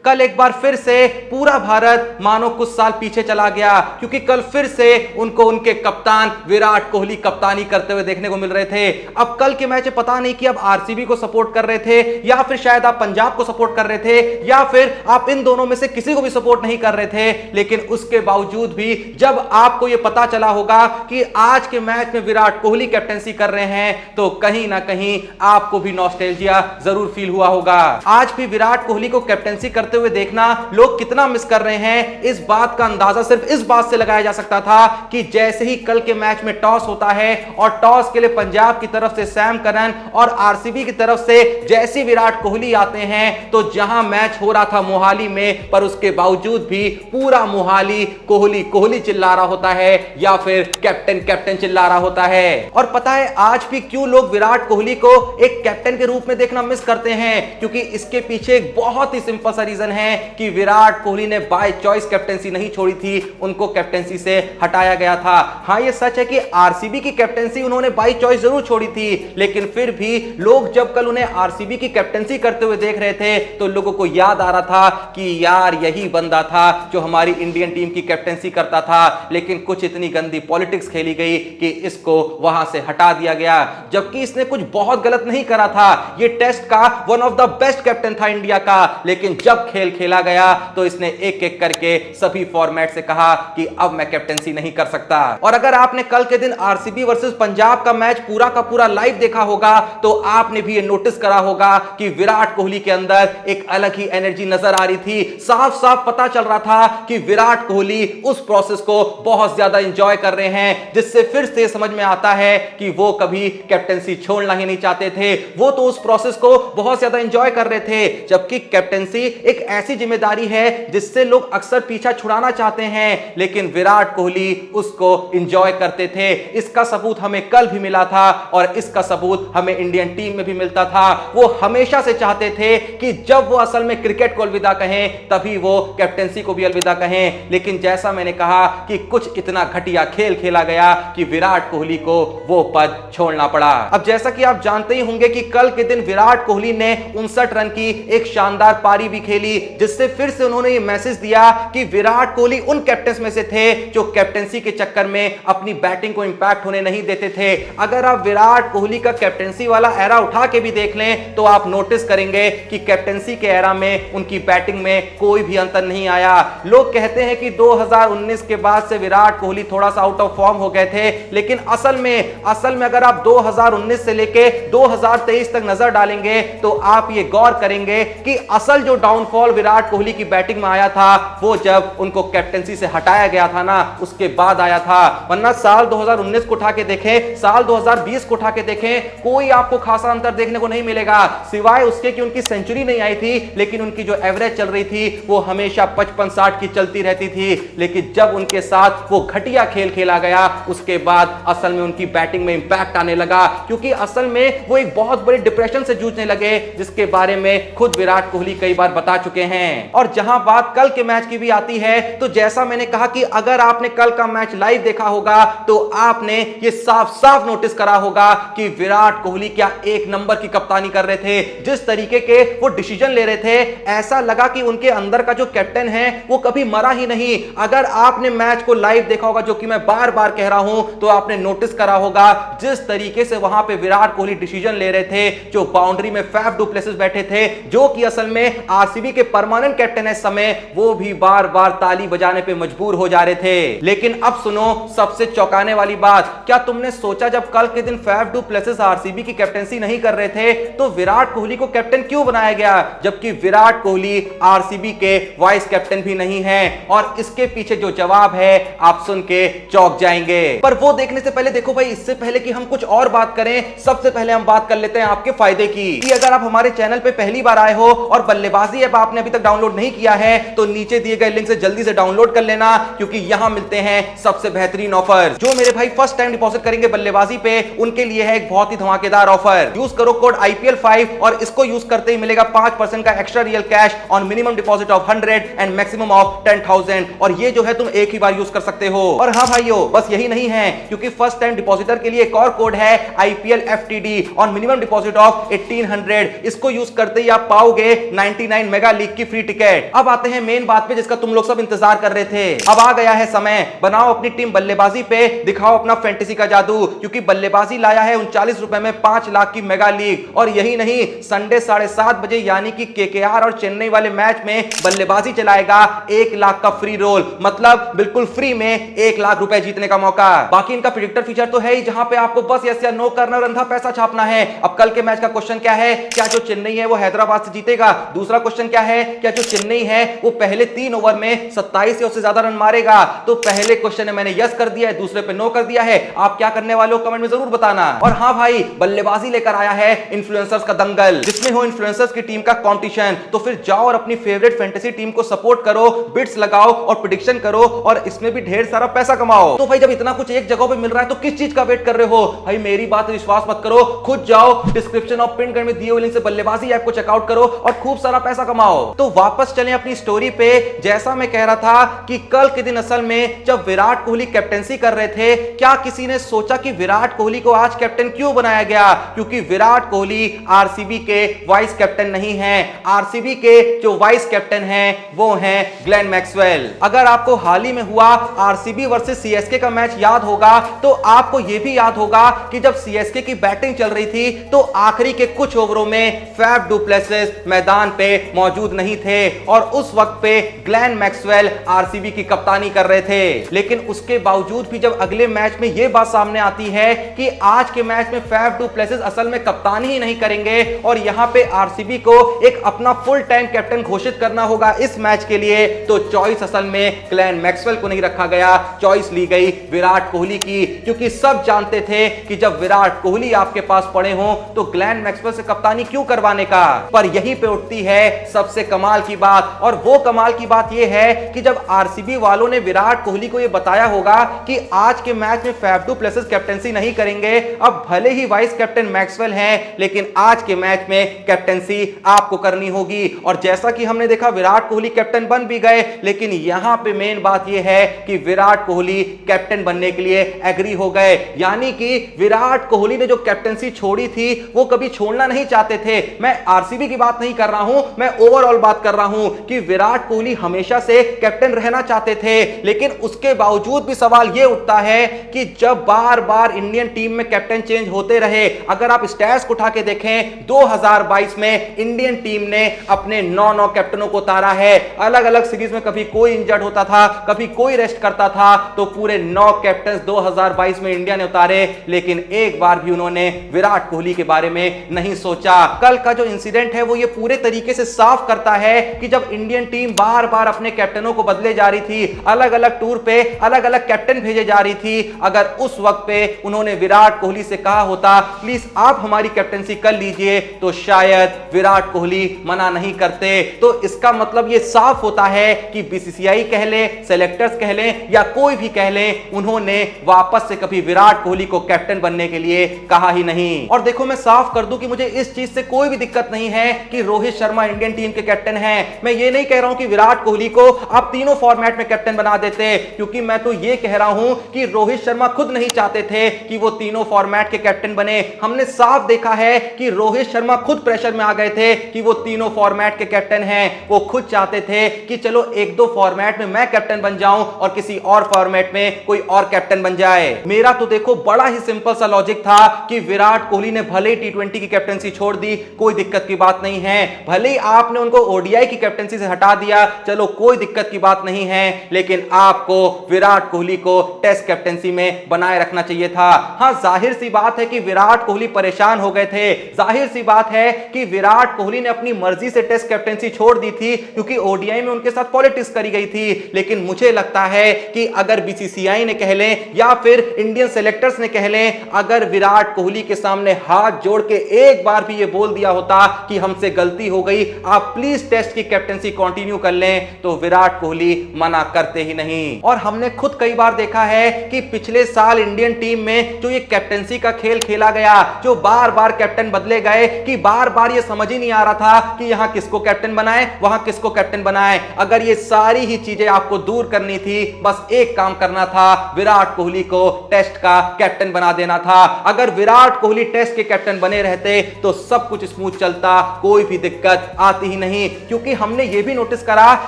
कल एक बार फिर से पूरा भारत मानो कुछ साल पीछे चला गया, क्योंकि कल फिर से उनको उनके कप्तान विराट कोहली कप्तानी करते हुए देखने को मिल रहे थे। अब कल के मैच पता नहीं कि आप आरसीबी को सपोर्ट कर रहे थे या फिर शायद आप पंजाब को सपोर्ट कर रहे थे या फिर आप इन दोनों में से किसी को भी सपोर्ट नहीं कर रहे थे, लेकिन उसके बावजूद भी जब आपको यह पता चला होगा कि आज के मैच में विराट कोहली कैप्टेंसी कर रहे हैं तो कहीं ना कहीं आपको भी नॉस्टैल्जिया जरूर फील हुआ होगा। आज भी विराट कोहली को कैप्टेंसी करते हुए देखना लोग कितना मिस कर रहे हैं, इस बात का अंदाजा सिर्फ इस बात से लगाया जा सकता था कि जैसे ही कल के मैच में टॉस होता है और टॉस के लिए पंजाब की तरफ से सैम करन और आरसीबी की तरफ से जैसे विराट कोहली आते हैं तो जहां मैच हो रहा था मोहाली में, पर उसके बावजूद भी पूरा मोहाली कोहली कोहली चिल्ला रहा होता है या फिर कैप्टन कैप्टन चिल्ला रहा होता है। और पता है आज भी क्यों लोग विराट कोहली को एक कैप्टन के रूप में देखना मिस करते हैं, क्योंकि इसके पीछे एक बहुत ही सिंपल सा रीजन है कि विराट कोहली ने बाय चॉइस कैप्टेंसी नहीं छोड़ी थी, उनको कैप्टेंसी से हटाया गया था। हां ये सच है कि आरसीबी की कैप्टेंसी उन्होंने बाय चॉइस जरूर छोड़ी थी, लेकिन फिर भी लोग जब कल उन्हें आरसीबी की कैप्टेंसी करते हुए देख रहे थे तो लोगों को याद आ रहा था कि यार यही बंदा था जो हमारी इंडियन टीम की कैप्टेंसी करता था, लेकिन कुछ इतनी गंदी पॉलिटिक्स खेली गई कि इसको वहां से हटा दिया गया, जबकि इसने कुछ बहुत गलत नहीं करा था। ये टेस्ट का one of the best captain था इंडिया का, लेकिन जब खेल खेला गया तो इसने एक एक करके सभी फॉर्मेट से कहा कि अब मैं कैप्टेंसी नहीं कर सकता। और अगर आपने कल के दिन आरसीबी वर्सेस पंजाब का मैच पूरा का पूरा लाइव देखा होगा तो आपने भी ये नोटिस करा होगा कि विराट कोहली के अंदर एक अलग ही एनर्जी नजर आ रही थी। साफ साफ पता चल रहा था कि विराट कोहली उस प्रोसेस को बहुत ज्यादा एंजॉय कर रहे हैं, जिससे फिर से समझ में आता है कि वो कभी कैप्टेंसी छोड़ना ही नहीं चाहते थे। वो तो उस प्रोसेस को बहुत ज्यादा एंजॉय कर रहे थे, जबकि कैप्टेंसी एक ऐसी जिम्मेदारी है जिससे लोग अक्सर पीछा छुड़ाना चाहते हैं, लेकिन विराट कोहली उसको एंजॉय करते थे। इसका सबूत हमें कल भी मिला था और इसका सबूत हमें इंडियन टीम में भी मिलता था। वो हमेशा से चाहते थे कि जब वो असल में क्रिकेट को अलविदा कहें तभी वो कैप्टेंसी को भी अलविदा कहें, लेकिन जैसा मैंने कहा कि कुछ इतना घटिया खेल खेला गया कि विराट कोहली को वो पद छोड़ना पड़ा। अब जैसा कि आप जानते ही होंगे कि कल के दिन विराट कोहली ने 59 रन की एक शानदार पारी भी खेली, जिससे फिर से उन्होंने ये मैसेज दिया कि विराट कोहली उन कैप्टन्स में से थे जो कैप्टेंसी के चक्कर में अपनी बैटिंग को इंपैक्ट होने नहीं देते थे। अगर आप विराट कोहली का कैप्टेंसी वाला एरा उठा के भी देख लें तो आप नोटिस करेंगे कि कैप्टेंसी के एरा में उनकी बैटिंग में कोई भी अंतर नहीं आया। लोग कहते हैं कि 2019 के बाद से विराट कोहली थोड़ा सा आउट ऑफ फॉर्म हो गए थे, लेकिन असल में अगर आप 2019 से लेके 2023 तक नजर डालेंगे तो आप ये गौर करेंगे कि असल जो डाउनफॉल विराट कोहली की बैटिंग में आया था वो जब उनको कैप्टेंसी से हटाया गया था ना, उसके बाद आया था। वरना साल 2019 को उठा के देखें, साल 2020 को उठा के देखें, कोई आपको खासा अंतर देखने को नहीं मिलेगा, सिवाय उसके कि उनकी सेंचुरी नहीं आई थी, लेकिन उनकी जो एवरेज चल रही थी वो हमेशा 55-60 की चलती रहती थी। लेकिन जब उनके साथ वो घटिया खेल खेला गया उसके बाद असल में उनकी बैटिंग में इंपैक्ट आने लगा, क्योंकि असल में वो एक बहुत बड़े डिप्रेशन से जूझने लगे, जिसके बारे में खुद विराट कोहली कई बार बता चुके हैं। और जहां बात कल के मैच की भी आती है तो जैसा मैंने कहा कि अगर आपने कल का मैच लाइव देखा होगा तो आपने ये साफ साफ नोटिस करा होगा कि विराट कोहली क्या एक नंबर की कप्तानी कर रहे थे। जिस तरीके के वो डिसीजन ले रहे थे ऐसा लगा कि उनके अंदर का जो कैप्टन है वो कभी मरा ही नहीं। अगर आपने मैच को लाइव देखा होगा, जो कि मैं बार बार कह रहा हूं, तो आपने नोटिस करा होगा जिस तरीके से वहां पे विराट कोहली डिसीजन ले रहे थे, जो बाउंड्री में फैफ डु प्लेसिस बैठे थे, जो कि असल में आरसीबी के परमानेंट कैप्टन है समय, वो भी बार बार ताली बजाने पे मजबूर हो जा रहे थे। लेकिन अब सुनो सबसे चौंकाने वाली बात, क्या तुमने सोचा जब कल के दिन फैफ डु प्लेसिस आरसीबी की कैप्टनसी नहीं कर रहे थे तो विराट कोहली को कैप्टन क्यों बनाया गया, जबकि विराट कोहली आरसीबी के वाइस कैप्टन भी नहीं है? और इसके पीछे जो जवाब है आप सुन के चौंक जाएंगे। पर वो देखने से पहले देखो भाई, इससे पहले कि हम कुछ और बात करें, सबसे पहले हम बात कर लेते हैं आपके फायदे की। कि अगर आप हमारे चैनल पे पहली बार आए हो और बल्लेबाजी ऐप आपने अभी तक डाउनलोड नहीं किया है तो नीचे दिए गए लिंक से जल्दी से डाउनलोड कर लेना, क्योंकि यहां मिलते हैं सबसे बेहतरीन ऑफर। जो मेरे भाई फर्स्ट टाइम डिपॉजिट करेंगे बल्लेबाजी पे उनके लिए है एक बहुत ही धमाकेदार ऑफर। यूज करो कोड IPL5 और इसको यूज करते ही मिलेगा 5% का extra real cash on minimum deposit of 100 and maximum of 10,000। और ये जो है तुम एक ही बार यूज कर सकते हो। और हाँ भाइयों, बस यही नहीं है, क्योंकि फर्स्ट टाइम डिपॉजिटर के लिए एक और कोड है IPLFTD on minimum deposit of 1800। इसको यूज करते ही आप पाओगे 99 मेगा लीग की फ्री टिकट। अब आते हैं मेन बात पे जिसका तुम लोग सब इंतजार कर रहे थे। अब आ गया है समय, बनाओ अपनी टीम बल्लेबाजी पे, दिखाओ अपना फैंटेसी का जादू, क्योंकि बल्लेबाजी लाया है 39 रुपए में 5 लाख की मेगा लीग। और यही नहीं, संडे 7:30 बजे यानी कि केकेआर और चेन्नई वाले मैच में बल्लेबाजी चलाएगा 1 लाख का फ्री रोल, मतलब बिल्कुल फ्री में 1 लाख रुपए जीतने का मौका। बाकी इनका प्रेडिक्टर फीचर तो है ही, जहां पे आपको बस यस या नो करना और अंधा पैसा छापना है। अब कल के मैच का क्वेश्चन क्या है, क्या जो चेन्नई है वो हैदराबाद से जीतेगा? दूसरा क्वेश्चन क्या है, क्या जो चेन्नई है वो पहले 3 ओवर में 27 या उससे ज्यादा रन मारेगा? तो पहले क्वेश्चन में मैंने यस कर दिया है, दूसरे पे नो कर दिया है। आप क्या करने वाले हो कमेंट में जरूर बताना। और हाँ भाई, बल्लेबाजी लेकर आया है इन्फ्लुएंसर्स का दंगल, जिसमें हो इन्फ्लुएंसर्स की टीम का कंपटीशन। तो फिर जाओ और अपनी फेवरेट फैंटेसी टीम को सपोर्ट करो, बिट्स लगाओ और प्रेडिक्शन करो, और इसमें भी ढेर सारा पैसा कमाओ। तो भाई जब इतना कुछ एक जगह पे मिल रहा है तो किस चीज का वेट कर रहे हो? भाई मेरी बात विश्वास मत करो, खुद जाओ डिस्क्रिप्शन और पिन में दिए हुए लिंक से बल्लेबाजी ऐप को चेकआउट करो और खूब सारा पैसा कमाओ। तो वापस चलें अपनी स्टोरी पे। जैसा मैं कह रहा था कि कल के दिन असल में जब विराट कोहली कैप्टेंसी कर रहे थे, क्या किसी ने सोचा कि विराट कोहली को आज कैप्टन क्यों बनाया गया? क्योंकि विराट कोहली आरसीबी के वाइस कैप्टन नहीं है। आरसीबी के जो वाइस कैप्टन हैं वो हैं ग्लेन मैक्सवेल। अगर आपको हाल ही में हुआ आरसीबी वर्सेस सीएसके का मैच याद होगा तो आपको यह भी याद होगा कि जब सीएसके की बैटिंग चल रही थी तो आखिरी के कुछ ओवरों में फैफ डु प्लेसिस मैदान पे मौजूद नहीं थे और उस वक्त पे ग्लेन मैक्सवेल आरसीबी की कप्तानी कर रहे थे। लेकिन उसके बावजूद भी जब अगले मैच में यह बात सामने आती है कि आज के मैच में फैफ डु प्लेसिस असल में कप्तानी ही नहीं करेंगे और यहां पे आरसीबी को एक अपना फुल टाइम कैप्टन घोषित करना होगा इस मैच के लिए, तो चॉइस असल में ग्लेन मैक्सवेल को नहीं रखा गया, चॉइस ली गई विराट कोहली की। क्योंकि सब जानते थे कि जब विराट कोहली आपके पास पड़े हो तो ग्लेन मैक्सवेल से कप्तानी क्यों करवाने का। पर यहीं पे उठती है सबसे कमाल की बात, और वो कमाल की बात यह है कि जब आरसीबी वालों ने विराट कोहली को यह बताया होगा कि आज के मैच में फैफ डु प्लेसिस कैप्टेंसी नहीं करेंगे, अब भले ही वाइस कैप्टन मैक्सवेल हैं लेकिन आज के मैच में कैप्टेंसी आपको करनी होगी। और जैसा कि हमने देखा विराट कोहली कैप्टन बन भी गए, लेकिन यहां पे मेन बात यह है कि विराट कोहली कैप्टन बनने के लिए एग्री हो गए। यानी कि विराट कोहली ने जो कैप्टेंसी छोड़ी थी वो कभी छोड़ना नहीं चाहते थे। मैं आरसीबी की बात नहीं कर रहा हूं, मैं ओवरऑल बात कर रहा हूं कि विराट कोहली हमेशा से कैप्टन रहना चाहते थे। लेकिन उसके बावजूद भी सवाल यह उठता है कि जब बार बार इंडियन टीम में कैप्टन चेंज होते रहे, अगर आप स्टैट्स उठा के देखें 2022 में इंडियन टीम ने अपने 9 कैप्टनों को उतारा है। अलग अलग सीरीज में कभी कोई इंजर्ड होता था, कभी कोई रेस्ट करता था, तो पूरे 9 कैप्टन 2022 में इंडिया ने उतारे, लेकिन एक बार भी उन्होंने विराट कोहली के बारे में नहीं सोचा। कल का जो इंसिडेंट है वो ये पूरे तरीके से साफ करता है कि जब इंडियन टीम बार बार अपने कैप्टनों को बदले जा रही थी, अलग अलग टूर पे अलग अलग कैप्टन भेजे जा रही थी, अगर उस वक्त पे उन्होंने विराट कोहली से कहा होता प्लीज आप हमारी कैप्टनसी कर लीजिए, तो शायद विराट कोहली मना नहीं करते। तो इसका मतलब ये साफ होता है कि बीसीसीआई कह ले, सेलेक्टर्स कह ले या कोई भी कह ले, उन्होंने वापस से कभी विराट कोहली को कैप्टन बनने के लिए कहा ही नहीं। और देखो मैं साफ कर दूं कि मुझे इस चीज से कोई भी दिक्कत नहीं है कि रोहित शर्मा इंडियन टीम के कैप्टन हैं। मैं ये नहीं कह रहा हूं कि विराट कोहली को आप तीनों फॉर्मेट में कैप्टन बना देते, क्योंकि मैं तो ये कह रहा हूं कि रोहित शर्मा खुद नहीं चाहते थे कि वो तीनों फॉर्मेट के कैप्टन बने। हमने साफ देखा है कि रोहित शर्मा खुद प्रेशर में आ गए थे कि वो तीनों फॉर्मेट के कैप्टन हैं। वो खुद चाहते थे कि चलो 1-2 फॉर्मेट में मैं कैप्टन बन जाऊं और किसी और फॉर्मेट में कोई और कैप्टन बन जाए। मेरा तो देखो बड़ा ही सिंपल सा लॉजिक था कि विराट कोहली ने भले ही टी20 की कैप्टनसी छोड़ दी, कोई दिक्कत की बात नहीं है, भले ही आपने उनको ओडीआई की कैप्टनसी से हटा दिया, चलो कोई दिक्कत की बात नहीं है, लेकिन आपको विराट कोहली को टेस्ट कैप्टनसी में बनाए रखना चाहिए था। हां जाहिर सी बात है कि विराट कोहली परेशान हो गए थे, जाहिर सी बात है कि विराट कोहली ने अपनी मर्जी से टेस्ट कैप्टनसी छोड़ दी थी क्योंकि ओडीआई में उनके साथ पॉलिटिक्स करी गई थी। लेकिन मुझे लगता है कि अगर बीसीसीआई ने कह लें या फिर इंडियन सेलेक्टर्स ने कह लें, अगर विराट कोहली के सामने हाथ जोड़ के एक बार भी ये बोल दिया होता कि हमसे गलती हो गई, आप प्लीज टेस्ट की कैप्टनसी कंटिन्यू कर लें, तो विराट कोहली मना करते ही नहीं। और हमने खुद कई बार देखा है कि पिछले साल इंडियन टीम में जो ये कैप्टनसी का खेल खेला गया, जो बार बार कैप्टन बदले गए, कि बार बार ये समझ ही नहीं आ रहा था कि यहां किसको कैप्टन बनाए, वहां किसको कैप्टन बनाए। अगर ये सारी ही चीजें आपको दूर करनी थी, बस एक काम करना था, विराट कोहली को टेस्ट का कैप्टन बना देना था। अगर विराट कोहली टेस्ट के कैप्टन बने रहते तो सब कुछ स्मूथ चलता, कोई भी दिक्कत आती ही नहीं, क्योंकि हमने ये भी नोटिस करा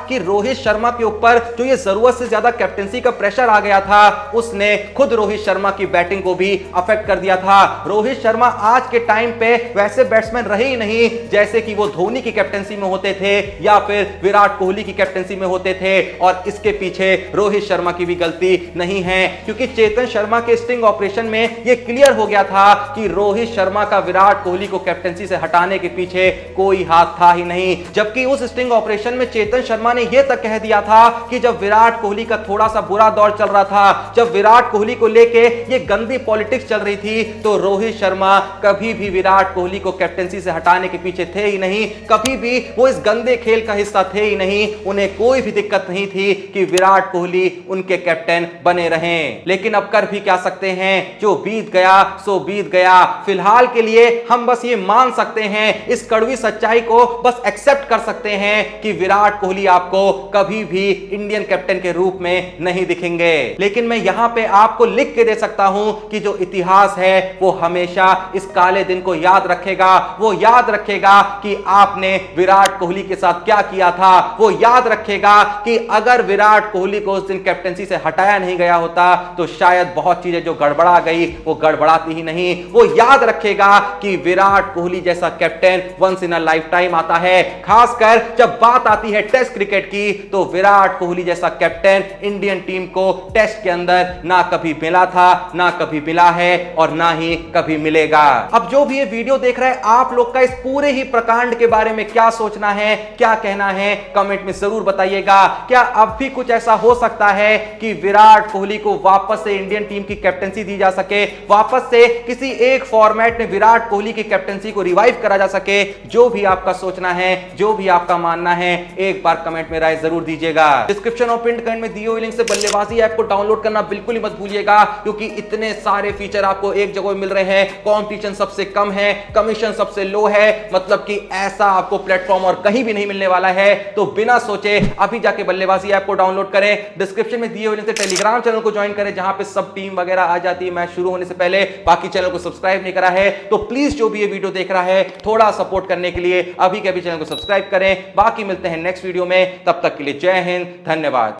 कि रोहित शर्मा के ऊपर जो ये जरूरत से ज्यादा कैप्टेंसी का प्रेशर आ गया था, उसने खुद रोहित शर्मा की बैटिंग को भी अफेक्ट कर दिया था। रोहित शर्मा आज के टाइम पे वैसे बैट्समैन रहे ही नहीं जैसे कि वो धोनी की कैप्टेंसी में होते थे या फिर विराट कोहली की कैप्टेंसी में होते थे। और इसके पीछे रोहित शर्मा की भी गलती नहीं है, क्योंकि चेतन शर्मा के स्टिंग ऑपरेशन में यह क्लियर हो गया था कि रोहित शर्मा का विराट कोहली को कैप्टेंसी से हटाने के पीछे कोई हाथ था ही नहीं। जबकि उस स्टिंग ऑपरेशन में चेतन शर्मा ने यह तक कह दिया था कि जब विराट कोहली का थोड़ा सा बुरा दौर चल रहा था, जब विराट कोहली को लेके ये गंदी पॉलिटिक्स चल रही थी, तो रोहित शर्मा कभी भी विराट कोहली को कैप्टेंसी से हटाने के पीछे थे ही नहीं, कभी भी वो इस गंदे खेल का हिस्सा थे ही नहीं। उन्हें कोई भी दिक्कत नहीं थी कि विराट कोहली उनके कैप्टन बने रहें। लेकिन अब कर भी क्या सकते हैं, जो बीत गया सो बीत गया। फिलहाल के लिए हम बस ये मान सकते हैं, इस कड़वी सच्चाई को बस एक्सेप्ट कर सकते हैं कि विराट कोहली आपको कभी भी इंडियन कैप्टन के रूप में नहीं दिखेंगे। लेकिन मैं यहां पे आपको लिख के दे सकता हूं कि जो इतिहास है वो हमेशा इस काले दिन को याद रखेगा। वो याद रखेगा कि आपने विराट कोहली के साथ क्या किया था। वो याद रखेगा कि अगर विराट कोहली को उस दिन कैप्टेंसी से हटाया नहीं गया होता तो शायद बहुत चीजें जो गड़बड़ा गई वो गड़बड़ाती ही नहीं। वो याद रखेगा कि विराट कोहली जैसा captain once in a life time आता है। खासकर जब बात आती है टेस्ट क्रिकेट की, तो विराट कोहली जैसा कैप्टन इंडियन टीम को टेस्ट के अंदर ना कभी मिला था, ना कभी मिला है और ना ही कभी मिलेगा। अब जो भी ये वीडियो देख रहे हैं, आप लोग का इस पूरे ही प्रकांड के बारे में क्या सोचना है, क्या कहना है, कमेंट में जरूर बताइएगा। क्या अब भी कुछ ऐसा हो सकता है कि विराट कोहली को वापस से इंडियन टीम की कैप्टेंसी दी जा सके, वापस से किसी एक फॉर्मेट में विराट कोहली की कैप्टेंसी को रिवाइव करा जा सके? जो भी आपका सोचना है, जो भी आपका मानना है, एक बार कमेंट में राय जरूर दीजिएगा। डिस्क्रिप्शन और पिन कमेंट में दिए हुए लिंक से बल्लेबाजी ऐप को डाउनलोड करना बिल्कुल ही मत भूलिएगा, क्योंकि इतने सारे फीचर आपको एक जगह मिल रहे हैं। कंपटीशन सबसे कम है, कमीशन सबसे लो है, मतलब कि ऐसा आपको प्लेटफॉर्म और कहीं भी नहीं मिलने वाला है। तो बिना सोचे अभी जाके बल्लेबाजी ऐप को डाउनलोड करें। डिस्क्रिप्शन में दिए हुए लिंक से टेलीग्राम चैनल को ज्वाइन करें, जहां पे सब टीम वगैरह आ जाती है मैच शुरू होने से पहले। बाकी चैनल को सब्सक्राइब नहीं करा है तो प्लीज जो भी ये वीडियो देख रहा है, थोड़ा सपोर्ट करने के लिए अभी के अभी चैनल को सब्सक्राइब करें। बाकी मिलते हैं नेक्स्ट वीडियो में, तब तक के लिए जय हिंद, धन्यवाद।